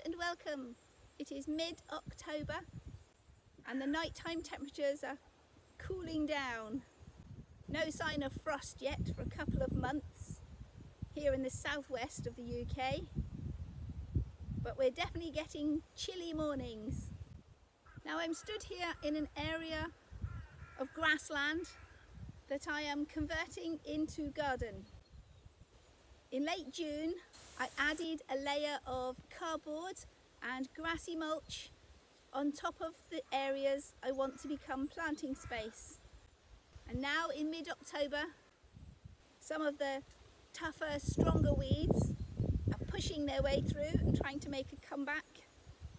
and welcome. It is mid-October and the nighttime temperatures are cooling down. No sign of frost yet for a couple of months here in the southwest of the UK, but we're definitely getting chilly mornings. Now I'm stood here in an area of grassland that I am converting into garden. In late June I added a layer of cardboard and grassy mulch on top of the areas I want to become planting space. And now in mid-October, some of the tougher, stronger weeds are pushing their way through and trying to make a comeback.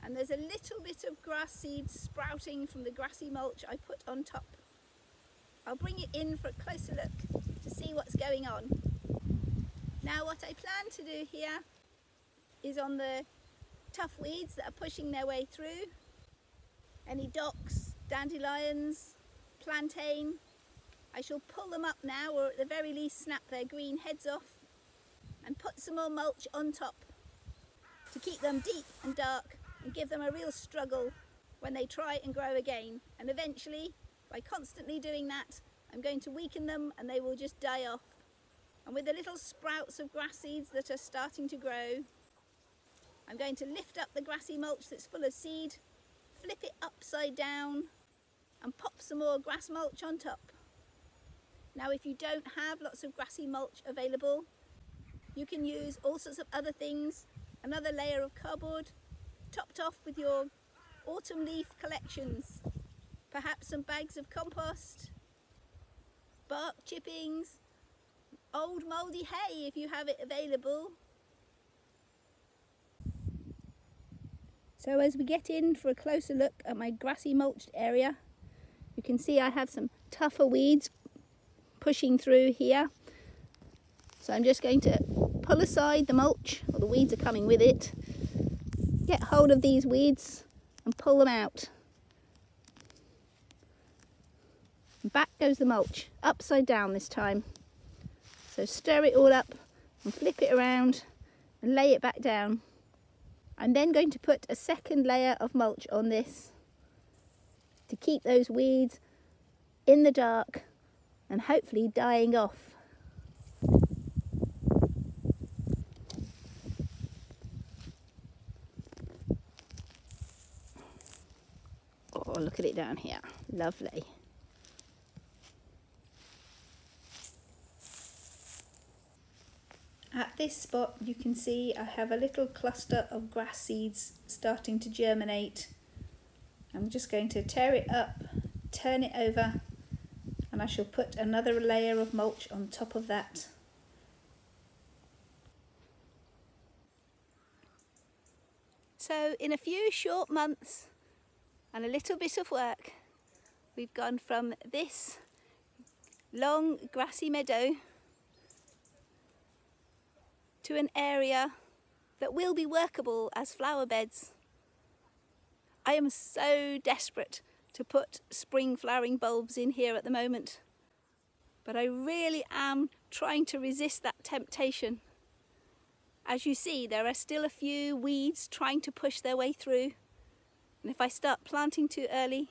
And there's a little bit of grass seeds sprouting from the grassy mulch I put on top. I'll bring it in for a closer look to see what's going on. Now what I plan to do here is on the tough weeds that are pushing their way through, any docks, dandelions, plantain, I shall pull them up now, or at the very least snap their green heads off and put some more mulch on top to keep them deep and dark and give them a real struggle when they try and grow again. And eventually, by constantly doing that, I'm going to weaken them and they will just die off. And with the little sprouts of grass seeds that are starting to grow, I'm going to lift up the grassy mulch that's full of seed, flip it upside down and pop some more grass mulch on top. Now if you don't have lots of grassy mulch available, you can use all sorts of other things, another layer of cardboard, topped off with your autumn leaf collections, perhaps some bags of compost, bark chippings, old mouldy hay if you have it available. So as we get in for a closer look at my grassy mulched area, you can see I have some tougher weeds pushing through here. So I'm just going to pull aside the mulch, or the weeds are coming with it, get hold of these weeds and pull them out. And back goes the mulch, upside down this time. So stir it all up and flip it around and lay it back down. I'm then going to put a second layer of mulch on this to keep those weeds in the dark and hopefully dying off. Oh, look at it down here. Lovely. At this spot you can see I have a little cluster of grass seeds starting to germinate. I'm just going to tear it up, turn it over, and I shall put another layer of mulch on top of that. So in a few short months and a little bit of work, we've gone from this long grassy meadow to an area that will be workable as flower beds. I am so desperate to put spring flowering bulbs in here at the moment, but I really am trying to resist that temptation. As you see, there are still a few weeds trying to push their way through, and if I start planting too early,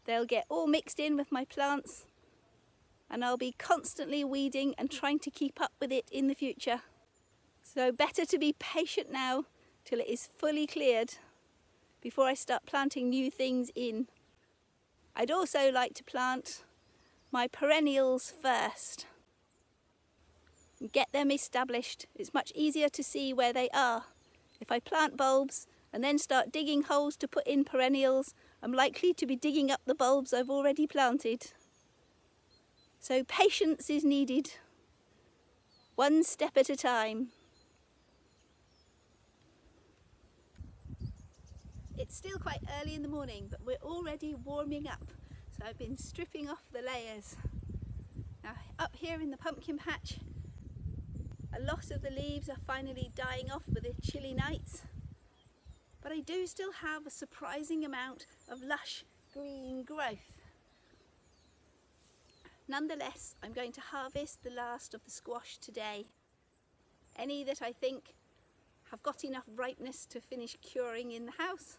they'll get all mixed in with my plants and I'll be constantly weeding and trying to keep up with it in the future. So better to be patient now till it is fully cleared before I start planting new things in. I'd also like to plant my perennials first and get them established. It's much easier to see where they are. If I plant bulbs and then start digging holes to put in perennials, I'm likely to be digging up the bulbs I've already planted. So patience is needed, one step at a time. It's still quite early in the morning, but we're already warming up. So I've been stripping off the layers. Now up here in the pumpkin patch, a lot of the leaves are finally dying off with the chilly nights. But I do still have a surprising amount of lush green growth. Nonetheless, I'm going to harvest the last of the squash today. Any that I think have got enough ripeness to finish curing in the house.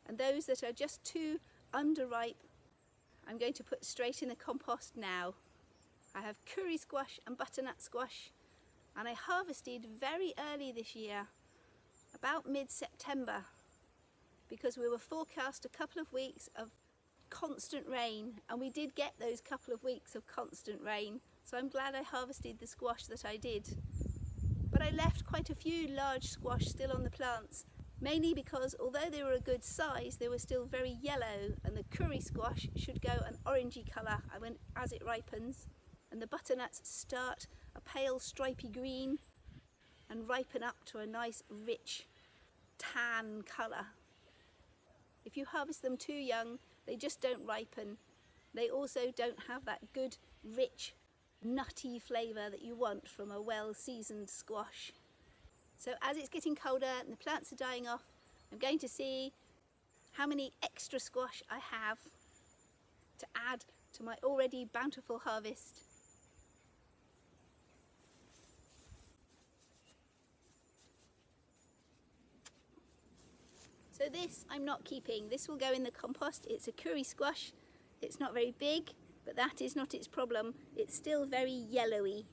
And those that are just too underripe, I'm going to put straight in the compost now. I have curry squash and butternut squash, and I harvested very early this year, about mid-September, because we were forecast a couple of weeks of constant rain, and we did get those couple of weeks of constant rain, so I'm glad I harvested the squash that I did. But I left quite a few large squash still on the plants, mainly because although they were a good size, they were still very yellow, and the curry squash should go an orangey colour as it ripens, and the butternuts start a pale stripy green and ripen up to a nice rich tan colour. If you harvest them too young, they just don't ripen. They also don't have that good rich nutty flavour that you want from a well-seasoned squash. So as it's getting colder and the plants are dying off, I'm going to see how many extra squash I have to add to my already bountiful harvest. So this I'm not keeping. This will go in the compost. It's a curry squash. It's not very big, but that is not its problem. It's still very yellowy,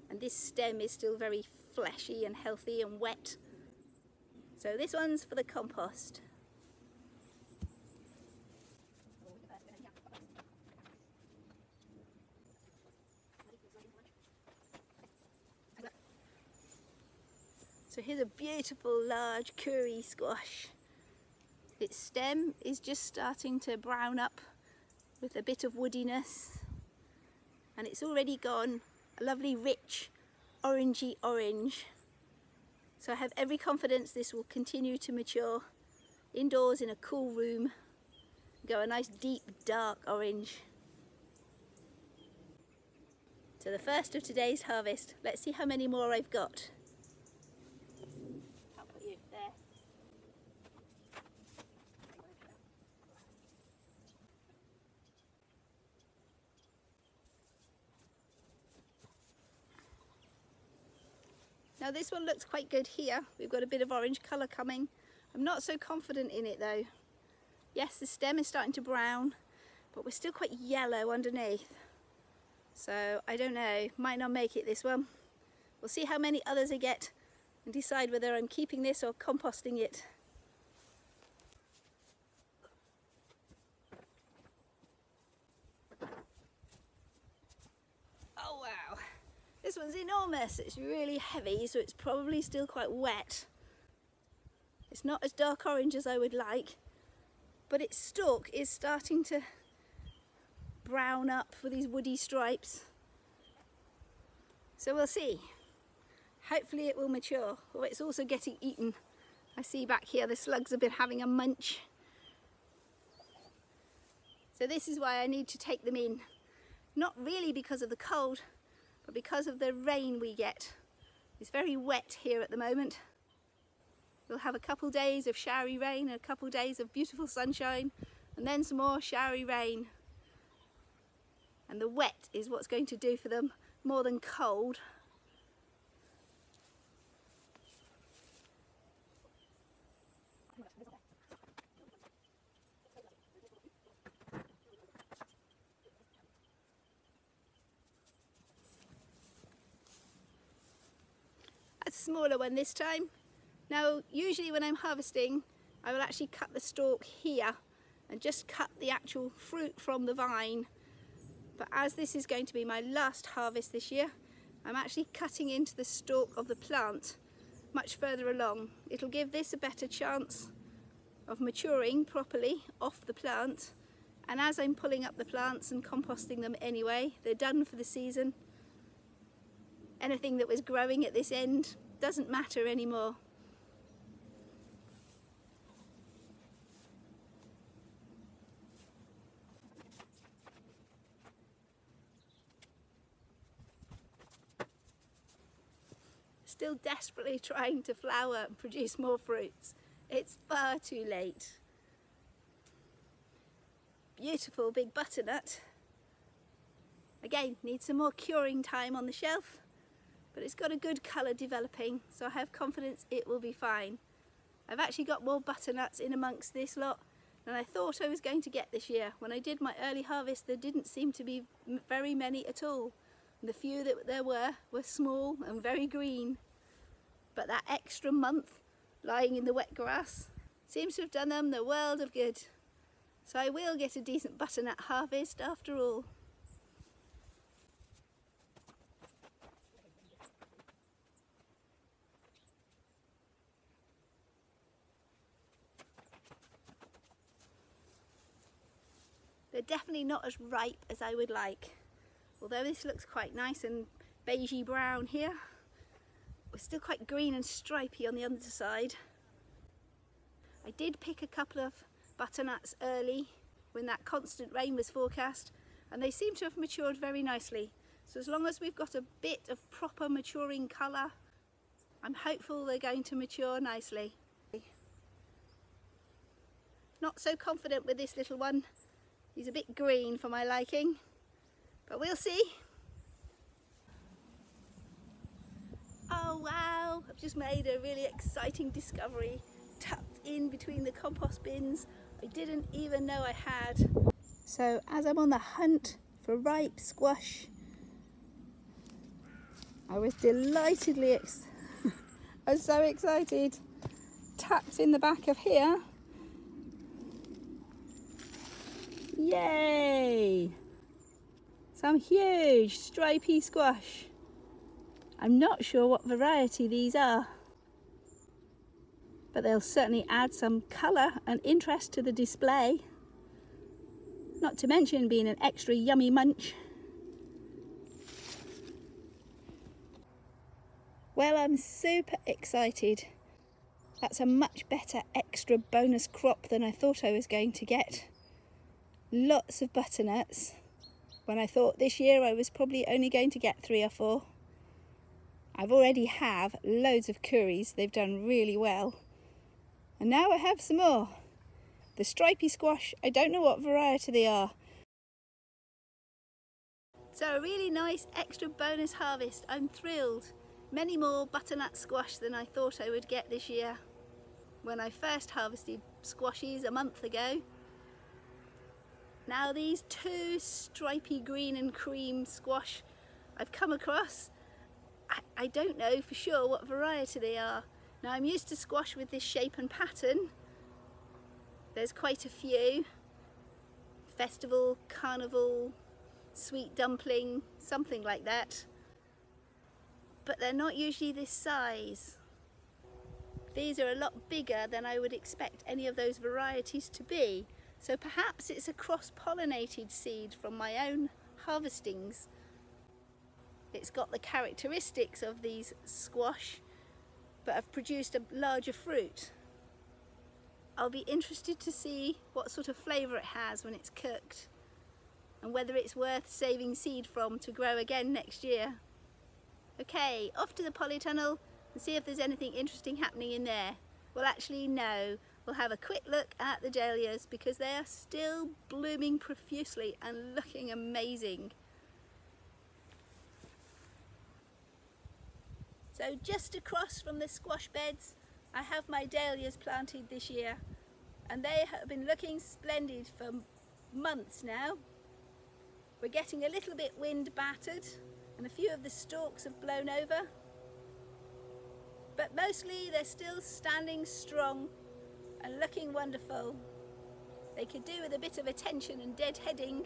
and this stem is still very fleshy and healthy and wet. So this one's for the compost. So here's a beautiful large curry squash. Its stem is just starting to brown up with a bit of woodiness, and it's already gone a lovely rich orangey orange. So I have every confidence this will continue to mature indoors in a cool room, go a nice deep dark orange. So the first of today's harvest. Let's see how many more I've got. Now this one looks quite good here. We've got a bit of orange colour coming. I'm not so confident in it though. Yes, the stem is starting to brown, but we're still quite yellow underneath. So I don't know, might not make it this one. We'll see how many others I get and decide whether I'm keeping this or composting it. Oh wow! This one's enormous. It's really heavy, so it's probably still quite wet. It's not as dark orange as I would like, but its stalk is starting to brown up with these woody stripes. So we'll see. Hopefully it will mature. Oh, it's also getting eaten. I see back here the slugs have been having a munch. So this is why I need to take them in. Not really because of the cold, but because of the rain we get. It's very wet here at the moment. We'll have a couple days of showery rain and a couple days of beautiful sunshine, and then some more showery rain. And the wet is what's going to do for them more than cold. A smaller one this time. Now usually when I'm harvesting I will actually cut the stalk here and just cut the actual fruit from the vine, but as this is going to be my last harvest this year, I'm actually cutting into the stalk of the plant much further along. It'll give this a better chance of maturing properly off the plant, and as I'm pulling up the plants and composting them anyway, they're done for the season. Anything that was growing at this end doesn't matter anymore. Still desperately trying to flower and produce more fruits. It's far too late. Beautiful big butternut. Again, needs some more curing time on the shelf. but it's got a good colour developing, so I have confidence it will be fine. I've actually got more butternuts in amongst this lot than I thought I was going to get this year. When I did my early harvest, there didn't seem to be very many at all. And the few that there were small and very green. But that extra month lying in the wet grass seems to have done them the world of good. So I will get a decent butternut harvest after all. They're definitely not as ripe as I would like. Although this looks quite nice and beigey brown here, we're still quite green and stripy on the underside. I did pick a couple of butternuts early when that constant rain was forecast, and they seem to have matured very nicely. So as long as we've got a bit of proper maturing colour, I'm hopeful they're going to mature nicely. Not so confident with this little one. He's a bit green for my liking, but we'll see. Oh wow, I've just made a really exciting discovery tucked in between the compost bins I didn't even know I had. So as I'm on the hunt for ripe squash, I was delightedly I was so excited. Tucked in the back of here. Yay! Some huge stripy squash. I'm not sure what variety these are, but they'll certainly add some colour and interest to the display. Not to mention being an extra yummy munch. Well, I'm super excited. That's a much better extra bonus crop than I thought I was going to get. Lots of butternuts, when I thought this year I was probably only going to get 3 or 4. I've already have loads of curries, they've done really well. And now I have some more. The stripy squash, I don't know what variety they are. So a really nice extra bonus harvest, I'm thrilled. Many more butternut squash than I thought I would get this year. When I first harvested squashes a month ago. Now these 2 stripy green and cream squash I've come across, I don't know for sure what variety they are. Now I'm used to squash with this shape and pattern. There's quite a few. Festival, carnival, sweet dumpling, something like that. But they're not usually this size. These are a lot bigger than I would expect any of those varieties to be. So perhaps it's a cross-pollinated seed from my own harvestings. It's got the characteristics of these squash, but have produced a larger fruit. I'll be interested to see what sort of flavour it has when it's cooked, and whether it's worth saving seed from to grow again next year. Okay, off to the polytunnel and see if there's anything interesting happening in there. Well, actually no. We'll have a quick look at the dahlias because they are still blooming profusely and looking amazing. So just across from the squash beds, I have my dahlias planted this year, and they have been looking splendid for months now. We're getting a little bit wind battered and a few of the stalks have blown over, but mostly they're still standing strong and looking wonderful. They could do with a bit of attention and deadheading.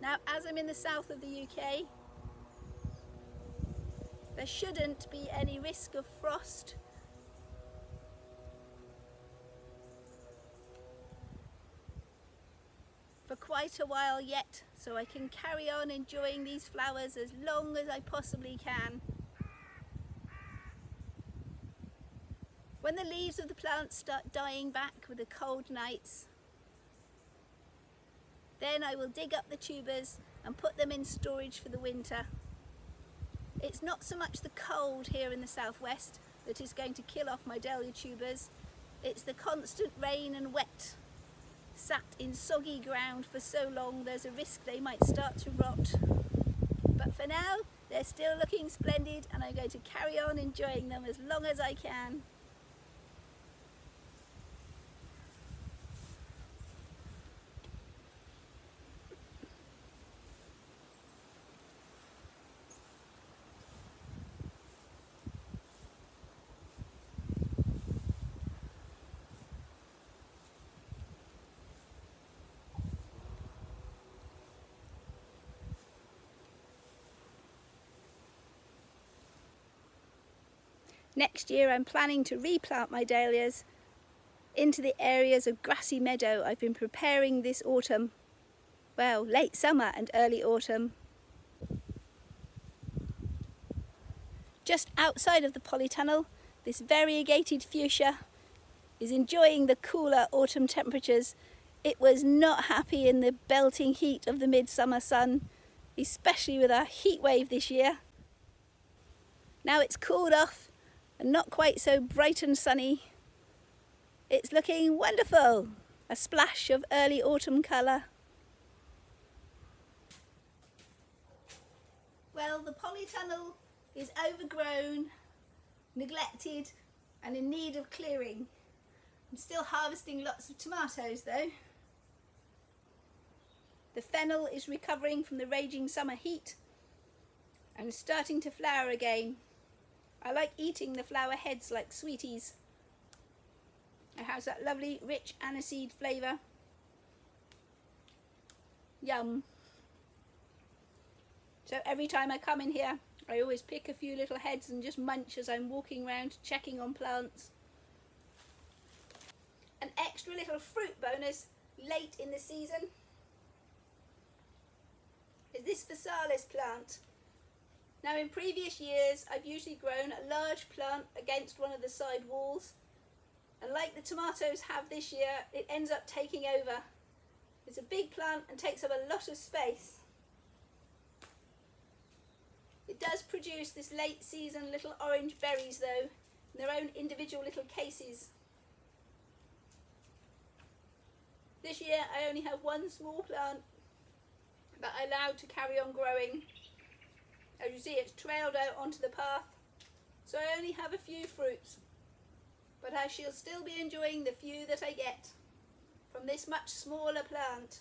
Now, as I'm in the south of the UK, there shouldn't be any risk of frost. For quite a while yet, so I can carry on enjoying these flowers as long as I possibly can. When the leaves of the plants start dying back with the cold nights, then I will dig up the tubers and put them in storage for the winter. It's not so much the cold here in the southwest that is going to kill off my dahlia tubers, it's the constant rain and wet. Sat in soggy ground for so long, there's a risk they might start to rot. But for now, They're still looking splendid and I'm going to carry on enjoying them as long as I can. Next year I'm planning to replant my dahlias into the areas of grassy meadow I've been preparing this autumn. Well, late summer and early autumn. Just outside of the Polytunnel, this variegated fuchsia is enjoying the cooler autumn temperatures. It was not happy in the belting heat of the midsummer sun, especially with our heat wave this year. Now it's cooled off and not quite so bright and sunny. It's looking wonderful. A splash of early autumn colour. Well, the Polytunnel is overgrown, neglected and in need of clearing. I'm still harvesting lots of tomatoes though. The fennel is recovering from the raging summer heat and starting to flower again. I like eating the flower heads like sweeties. It has that lovely rich aniseed flavour. Yum. So every time I come in here I always pick a few little heads and just munch as I'm walking around checking on plants. An extra little fruit bonus late in the season is this Solace plant. Now in previous years I've usually grown a large plant against one of the side walls, and like the tomatoes have this year, it ends up taking over. It's a big plant and takes up a lot of space. It does produce this late season little orange berries though, in their own individual little cases. This year I only have one small plant that I allowed to carry on growing. As you see, it's trailed out onto the path, so I only have a few fruits, but I shall still be enjoying the few that I get from this much smaller plant.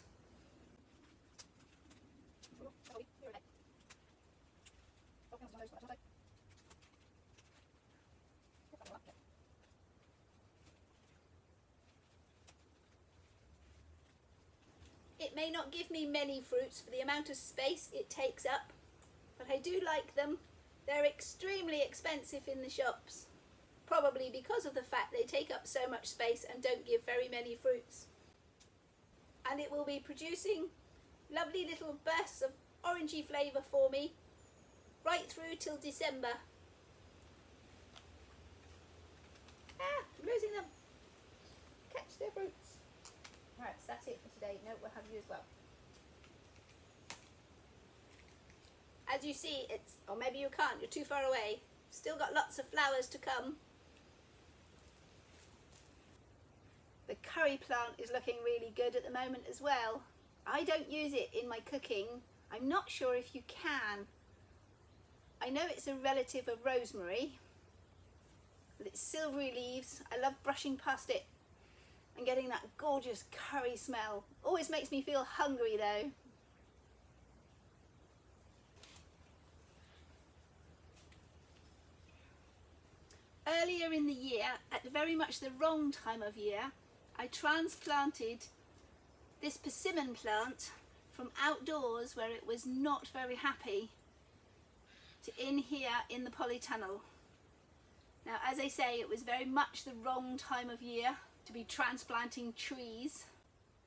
It may not give me many fruits for the amount of space it takes up, but I do like them. They're extremely expensive in the shops, probably because of the fact they take up so much space and don't give very many fruits. And it will be producing lovely little bursts of orangey flavour for me right through till December. Ah, I'm losing them. Catch their fruits. Right, so that's it for today. No, we'll have you as well. As you see, it's, or maybe you can't, you're too far away. Still got lots of flowers to come. The curry plant is looking really good at the moment as well. I don't use it in my cooking. I'm not sure if you can. I know it's a relative of rosemary, with its silvery leaves. I love brushing past it and getting that gorgeous curry smell. Always makes me feel hungry though. Earlier in the year, at very much the wrong time of year, I transplanted this persimmon plant from outdoors where it was not very happy to in here in the Polytunnel. Now, as I say, it was very much the wrong time of year to be transplanting trees,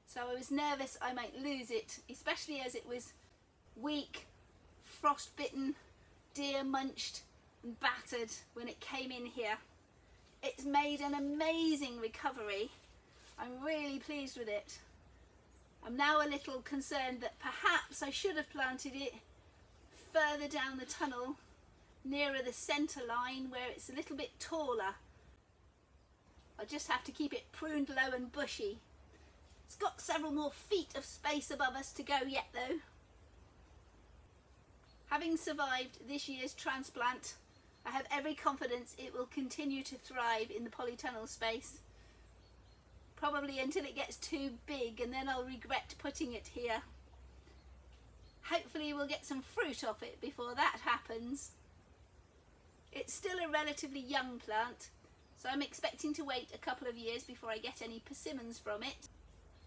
so I was nervous I might lose it, especially as it was weak, frost-bitten, deer munched and battered when it came in here. It's made an amazing recovery. I'm really pleased with it. I'm now a little concerned that perhaps I should have planted it further down the tunnel, nearer the centre line where it's a little bit taller. I'll just have to keep it pruned low and bushy. It's got several more feet of space above us to go yet though. Having survived this year's transplant, I have every confidence it will continue to thrive in the polytunnel space. Probably until it gets too big, and then I'll regret putting it here. Hopefully we'll get some fruit off it before that happens. It's still a relatively young plant, so I'm expecting to wait a couple of years before I get any persimmons from it.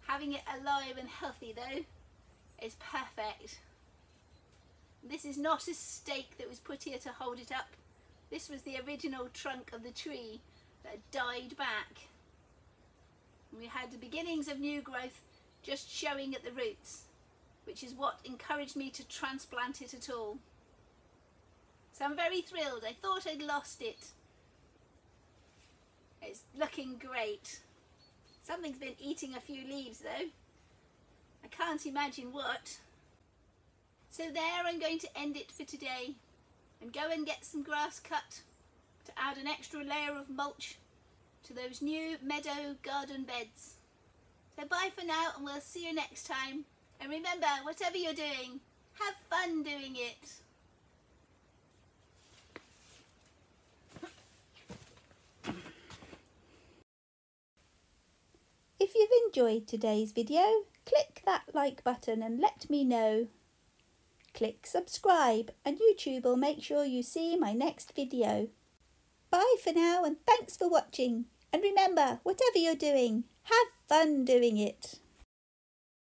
Having it alive and healthy though is perfect. This is not a stake that was put here to hold it up. This was the original trunk of the tree that died back. We had the beginnings of new growth just showing at the roots, which is what encouraged me to transplant it at all. So I'm very thrilled. I thought I'd lost it. It's looking great. Something's been eating a few leaves though. I can't imagine what. So there, I'm going to end it for today and go and get some grass cut to add an extra layer of mulch to those new meadow garden beds. So bye for now, and we'll see you next time. And remember, whatever you're doing, have fun doing it. If you've enjoyed today's video, click that like button and let me know. Click subscribe and YouTube will make sure you see my next video. Bye for now, and thanks for watching. And remember, whatever you're doing, have fun doing it.